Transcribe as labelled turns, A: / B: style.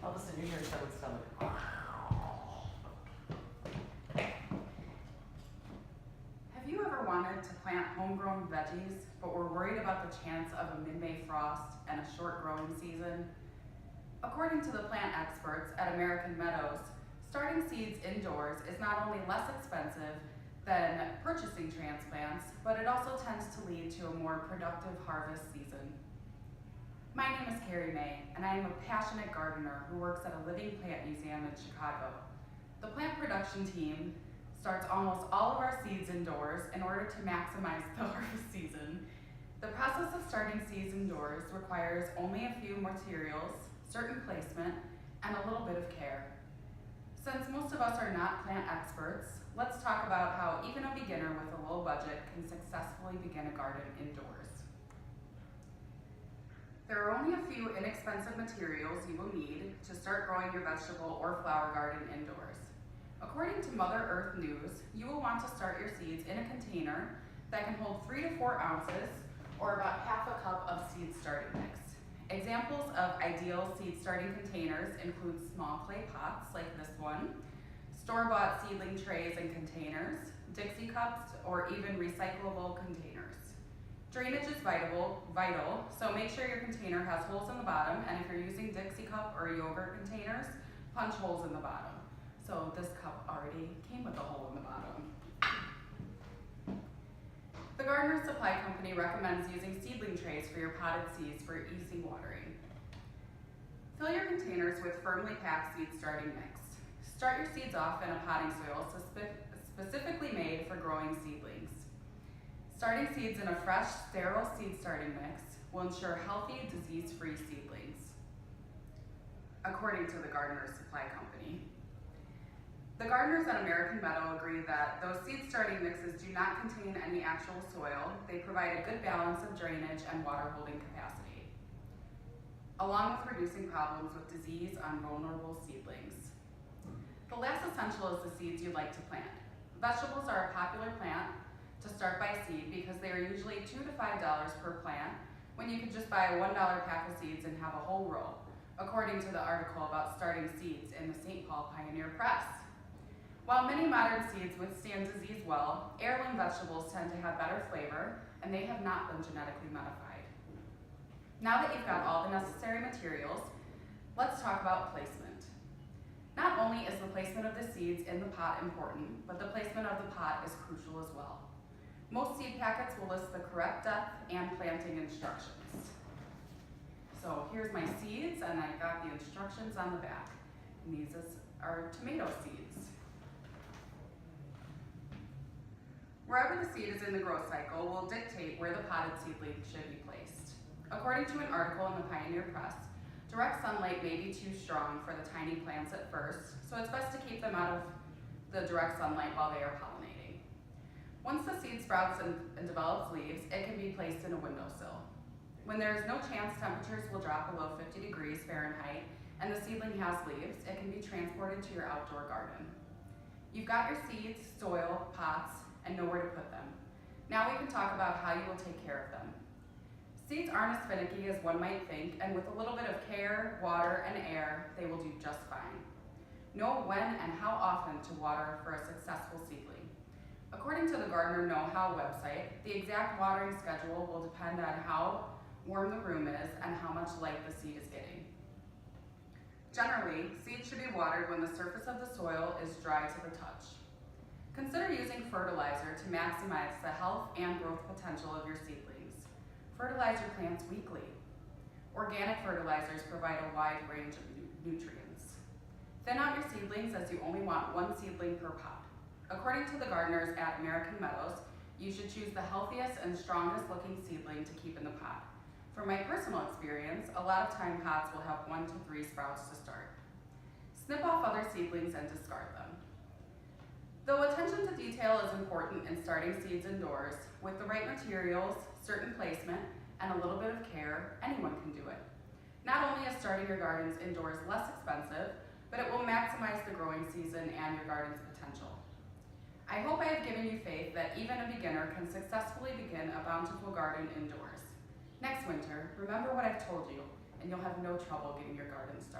A: All of a sudden you hear someone's stomach.
B: Have you ever wanted to plant homegrown veggies, but were worried about the chance of a mid-May frost and a short growing season? According to the plant experts at American Meadows, starting seeds indoors is not only less expensive than purchasing transplants, but it also tends to lead to a more productive harvest season. My name is Carrie May, and I am a passionate gardener who works at a living plant museum in Chicago. The plant production team starts almost all of our seeds indoors in order to maximize the harvest season. The process of starting seeds indoors requires only a few materials, certain placement, and a little bit of care. Since most of us are not plant experts, let's talk about how even a beginner with a low budget can successfully begin a garden indoors. There are only a few inexpensive materials you will need to start growing your vegetable or flower garden indoors. According to Mother Earth News, you will want to start your seeds in a container that can hold 3 to 4 ounces or about half a cup of seed starting mix. Examples of ideal seed starting containers include small clay pots like this one, store-bought seedling trays and containers, Dixie cups, or even recyclable containers. Drainage is vital, so make sure your container has holes in the bottom, and if you're using Dixie cup or yogurt containers, punch holes in the bottom. So this cup already came with a hole in the bottom. The Gardener's Supply Company recommends using seedling trays for your potted seeds for easy watering. Fill your containers with firmly packed seed starting mix. Start your seeds off in a potting soil specifically made for growing seedlings. Starting seeds in a fresh, sterile seed starting mix will ensure healthy, disease-free seedlings, according to the Gardener's Supply Company. The gardeners at American Meadow agree that those seed starting mixes do not contain any actual soil. They provide a good balance of drainage and water holding capacity, along with reducing problems with disease on vulnerable seedlings. The last essential is the seeds you'd like to plant. Vegetables are a popular plant to start by seed because they are usually $2 to $5 per plant, when you could just buy a $1 pack of seeds and have a whole row, according to the article about starting seeds in the St. Paul Pioneer Press. While many modern seeds withstand disease well, heirloom vegetables tend to have better flavor, and they have not been genetically modified. Now that you've got all the necessary materials, let's talk about placement. Not only is the placement of the seeds in the pot important, but the placement of the pot is crucial as well. Most seed packets will list the correct depth and planting instructions. So here's my seeds, and I've got the instructions on the back. And these are tomato seeds. Wherever the seed is in the growth cycle will dictate where the potted seedling should be placed. According to an article in the Pioneer Press, direct sunlight may be too strong for the tiny plants at first, so it's best to keep them out of the direct sunlight while they are pollinating. Once the seed sprouts and develops leaves, it can be placed in a windowsill. When there is no chance temperatures will drop below 50 degrees Fahrenheit and the seedling has leaves, it can be transported to your outdoor garden. You've got your seeds, soil, pots, and know where to put them. Now we can talk about how you will take care of them. Seeds aren't as finicky as one might think, and with a little bit of care, water, and air, they will do just fine. Know when and how often to water for a successful seedling. According to the Gardener Know-How website, the exact watering schedule will depend on how warm the room is and how much light the seed is getting. Generally, seeds should be watered when the surface of the soil is dry to the touch. Consider using fertilizer to maximize the health and growth potential of your seedlings. Fertilize your plants weekly. Organic fertilizers provide a wide range of nutrients. Thin out your seedlings as you only want one seedling per pot. According to the gardeners at American Meadows, you should choose the healthiest and strongest looking seedling to keep in the pot. From my personal experience, a lot of time pots will have 1 to 3 sprouts to start. Snip off other seedlings and discard them. Though attention to detail is important in starting seeds indoors, with the right materials, certain placement, and a little bit of care, anyone can do it. Not only is starting your gardens indoors less expensive, but it will maximize the growing season and your garden's potential. I hope I have given you faith that even a beginner can successfully begin a bountiful garden indoors. Next winter, remember what I've told you, and you'll have no trouble getting your garden started.